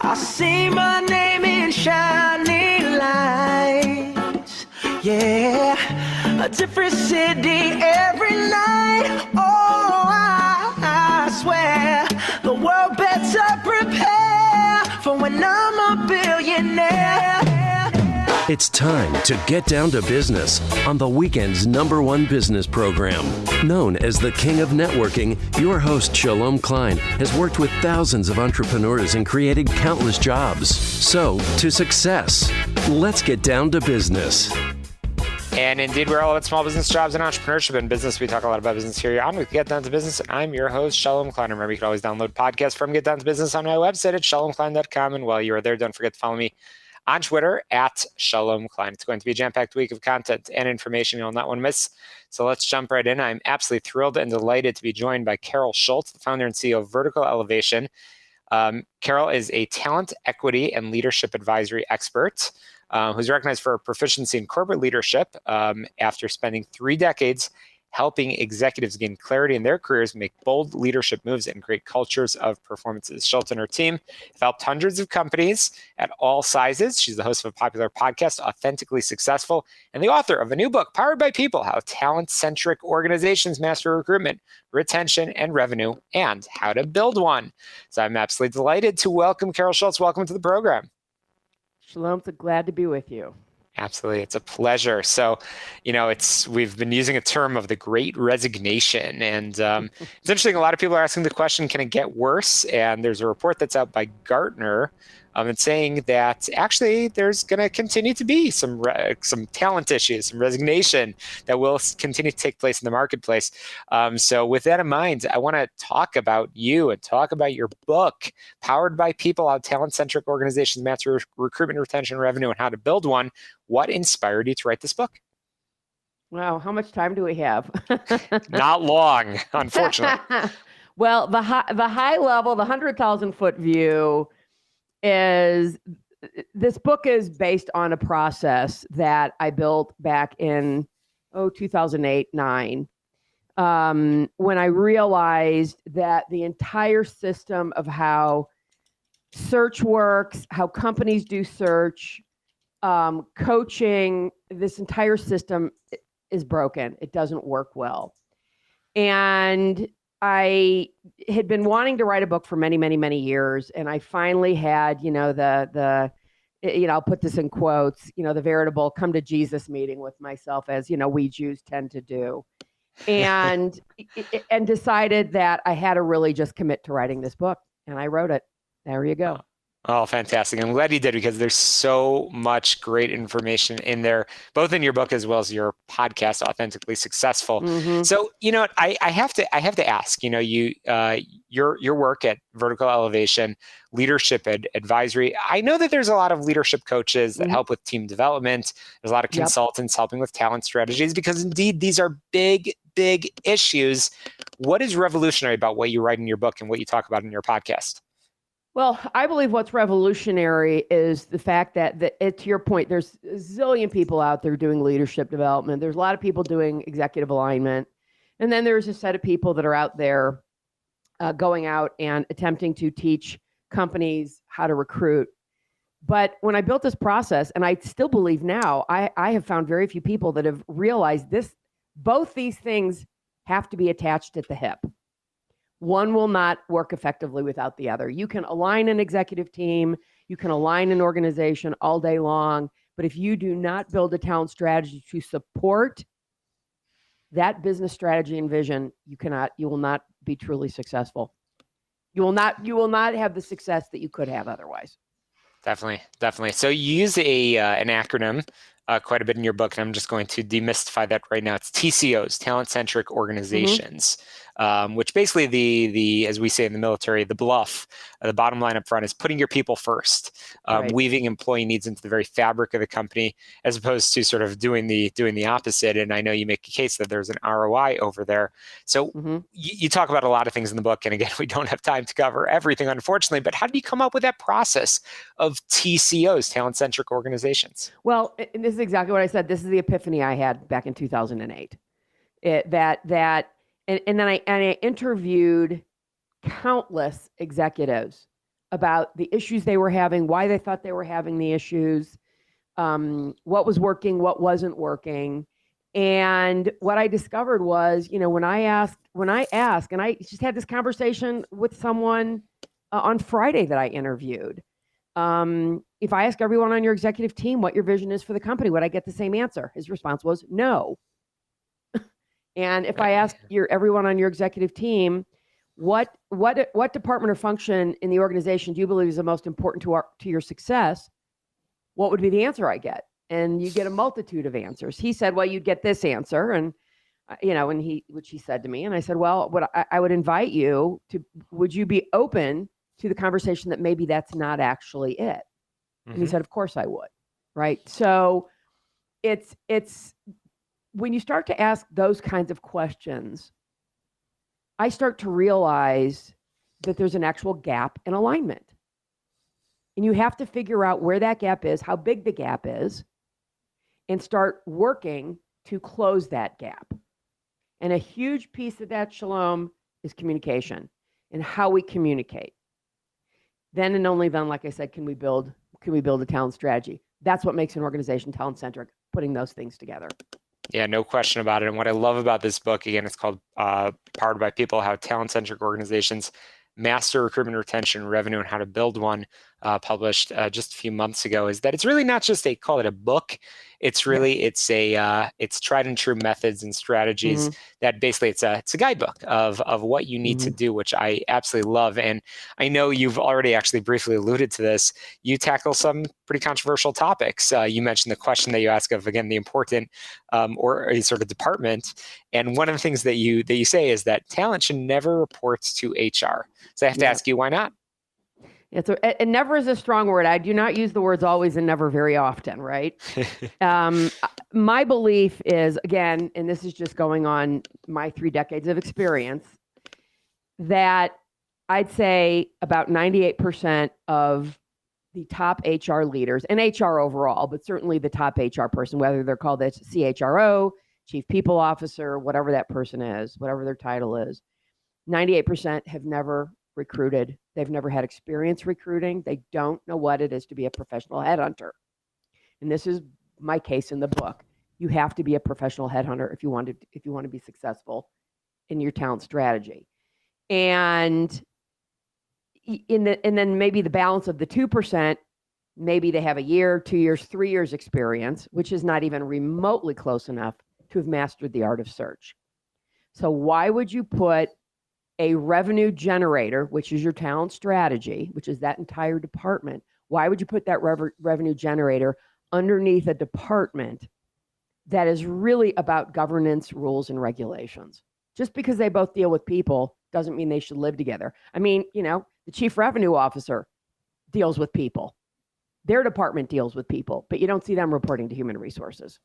I see my name in shining lights. Yeah, a different city every night. Oh, I swear the world better prepare for when I'm a billionaire. It's time to get down to business on the weekend's #1 business program. Known as the King of Networking, your host, Shalom Klein, has worked with thousands of entrepreneurs and created countless jobs. So, to success, let's get down to business. And indeed, we're all about small business jobs and entrepreneurship and business. We talk a lot about business here on Get Down to Business, and I'm your host, Shalom Klein. Remember, you can always download podcasts from Get Down to Business on my website at shalomklein.com. And while you are there, don't forget to follow me on Twitter at Shalom Klein. It's going to be a jam-packed week of content and information you'll not want to miss. So let's jump right in. I'm absolutely thrilled and delighted to be joined by Carol Schultz, the founder and CEO of Vertical Elevation. Carol is a talent, equity, and leadership advisory expert who's recognized for her proficiency in corporate leadership after spending 3 decades helping executives gain clarity in their careers, make bold leadership moves, and create cultures of performances. Schultz and her team have helped hundreds of companies at all sizes. She's the host of a popular podcast, Authentically Successful, and the author of a new book, Powered by People, How Talent-Centric Organizations Master Recruitment, Retention, and Revenue, and How to Build One. So I'm absolutely delighted to welcome Carol Schultz. Welcome to the program. Shalom, so glad to be with you. Absolutely. It's a pleasure. So, we've been using a term of the Great Resignation. And it's interesting. A lot of people are asking the question, can it get worse? And there's a report that's out by Gartner that's saying that actually there's going to continue to be some talent issues, some resignation that will continue to take place in the marketplace. So with that in mind, I want to talk about you and talk about your book, Powered by People, How Talent-Centric Organizations Master Recruitment, Retention, Revenue, and How to Build One. What inspired you to write this book? Wow, how much time do we have? Not long, unfortunately. Well, the high level, the 100,000-foot view is this book is based on a process that I built back in 2008-9 when I realized that the entire system of how search works, how companies do search, coaching, this entire system is broken. It doesn't work well. And I had been wanting to write a book for many, many, many years. And I finally had, I'll put this in quotes, the veritable come to Jesus meeting with myself, as, we Jews tend to do. And, and decided that I had to really just commit to writing this book. And I wrote it. There you go. Oh, fantastic. I'm glad you did, because there's so much great information in there, both in your book as well as your podcast, Authentically Successful. Mm-hmm. So, I have to ask, your work at Vertical Elevation, leadership advisory. I know that there's a lot of leadership coaches that help with team development. There's a lot of consultants helping with talent strategies, because indeed these are big, big issues. What is revolutionary about what you write in your book and what you talk about in your podcast? Well, I believe what's revolutionary is the fact that to your point, there's a zillion people out there doing leadership development. There's a lot of people doing executive alignment. And then there's a set of people that are out there going out and attempting to teach companies how to recruit. But when I built this process, and I still believe now, I have found very few people that have realized both these things have to be attached at the hip. One will not work effectively without the other. You can align an executive team, you can align an organization all day long, but if you do not build a talent strategy to support that business strategy and vision, you will not be truly successful. You will not have the success that you could have otherwise. Definitely. So you use an acronym quite a bit in your book, and I'm just going to demystify that right now. It's TCOs, Talent-Centric Organizations. which basically the as we say in the military, the bluff, the bottom line up front is putting your people first, Right. weaving employee needs into the very fabric of the company, as opposed to sort of doing the opposite. And I know you make a case that there's an ROI over there. So you talk about a lot of things in the book. And again, we don't have time to cover everything, unfortunately, but how did you come up with that process of TCOs, talent-centric organizations? Well, and this is exactly what I said. This is the epiphany I had back in 2008. And then I interviewed countless executives about the issues they were having, why they thought they were having the issues, what was working, what wasn't working. And what I discovered was, when I ask, and I just had this conversation with someone on Friday that I interviewed. If I ask everyone on your executive team what your vision is for the company, would I get the same answer? His response was no. And if I ask everyone on your executive team, what department or function in the organization do you believe is the most important to your success, what would be the answer I get? And you get a multitude of answers. He said, well, you'd get this answer. And, which he said to me. And I said, well, I would invite you to, would you be open to the conversation that maybe that's not actually it? And he said, of course I would. Right. So it's when you start to ask those kinds of questions, I start to realize that there's an actual gap in alignment. And you have to figure out where that gap is, how big the gap is, and start working to close that gap. And a huge piece of that, Shalom, is communication and how we communicate. Then and only then, like I said, can we build a talent strategy. That's what makes an organization talent-centric, putting those things together. Yeah, no question about it. And what I love about this book, again, it's called Powered by People, How Talent-Centric Organizations Master Recruitment, Retention, Revenue, and How to Build One, published just a few months ago, is that it's really not just call it a book. It's really, it's tried and true methods and strategies that basically it's a guidebook of what you need to do, which I absolutely love. And I know you've already actually briefly alluded to this. You tackle some pretty controversial topics. You mentioned the question that you ask of, again, the important or a sort of department. And one of the things that you say is that talent should never report to HR. So I have to ask you, why not? And never is a strong word. I do not use the words always and never very often, right? My belief is, again, and this is just going on my 3 decades of experience, that I'd say about 98% of the top HR leaders, and HR overall, but certainly the top HR person, whether they're called the CHRO, Chief People Officer, whatever that person is, whatever their title is, 98% have never recruited. They've never had experience recruiting. They don't know what it is to be a professional headhunter. And this is my case in the book. You have to be a professional headhunter if you want to be successful in your talent strategy. And then maybe the balance of the 2%, maybe they have a year, 2 years, 3 years experience, which is not even remotely close enough to have mastered the art of search. So why would you put a revenue generator, which is your talent strategy, which is that entire department, why would you put that revenue generator underneath a department that is really about governance, rules, and regulations? Just because they both deal with people doesn't mean they should live together. I mean, the chief revenue officer deals with people. Their department deals with people, but you don't see them reporting to human resources.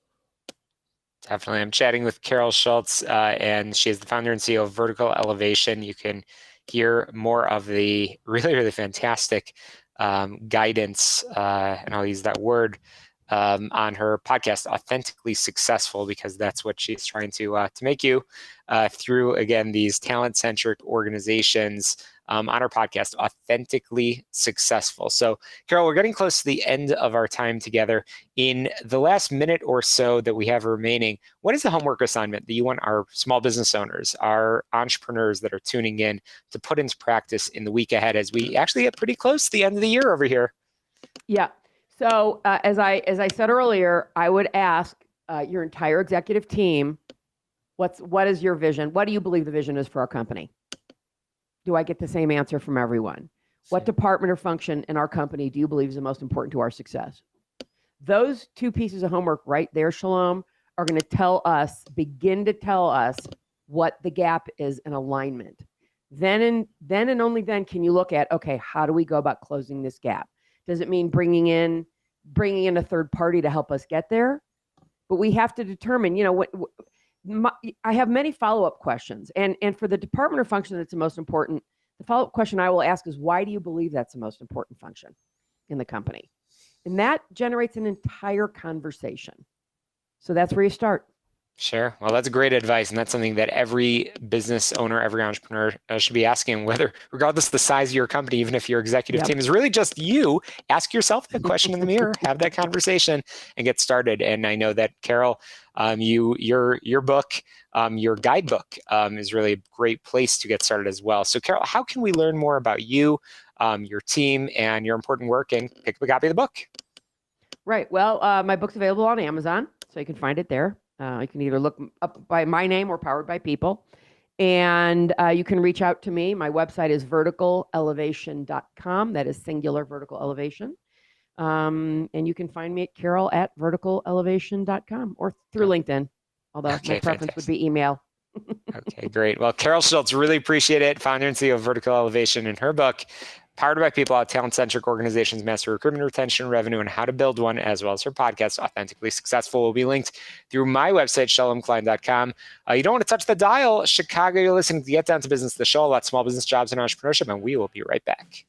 Definitely. I'm chatting with Carol Schultz, and she is the founder and CEO of Vertical Elevation. You can hear more of the really, really fantastic guidance, and I'll use that word, on her podcast, Authentically Successful, because that's what she's trying to make you through, again, these talent-centric organizations on our podcast, Authentically Successful. So, Carol, we're getting close to the end of our time together. In the last minute or so that we have remaining, what is the homework assignment that you want our small business owners, our entrepreneurs that are tuning in to put into practice in the week ahead as we actually get pretty close to the end of the year over here? Yeah. So as I said earlier, I would ask your entire executive team, what is your vision? What do you believe the vision is for our company? Do I get the same answer from everyone? What department or function in our company do you believe is the most important to our success? Those 2 pieces of homework right there, Shalom, are going to begin to tell us what the gap is in alignment. Then and only then can you look at, okay, how do we go about closing this gap? Does it mean bringing in a third party to help us get there? But we have to determine, I have many follow-up questions. And for the department or function that's the most important, the follow-up question I will ask is, why do you believe that's the most important function in the company? And that generates an entire conversation. So that's where you start. Sure. Well, that's great advice. And that's something that every business owner, every entrepreneur should be asking, whether, regardless of the size of your company, even if your executive team is really just you, ask yourself that question in the mirror, have that conversation and get started. And I know that Carol, your book, your guidebook is really a great place to get started as well. So Carol, how can we learn more about you, your team, and your important work and pick up a copy of the book? Right. Well, my book's available on Amazon, so you can find it there. You can either look up by my name or Powered by People. And you can reach out to me. My website is verticalelevation.com. That is singular, vertical elevation. And you can find me at carol@verticalelevation.com or through LinkedIn, although my preference would be email. Okay, great. Well, Carol Schultz, really appreciate it. Founder and CEO of Vertical Elevation, in her book, Powered by People, How Talent-Centric Organizations Master Recruitment, Retention, Revenue, and How to Build One, as well as her podcast, Authentically Successful, will be linked through my website, shalomklein.com. You don't want to touch the dial. Chicago, you're listening to Get Down to Business, the show about small business, jobs, and entrepreneurship, and we will be right back.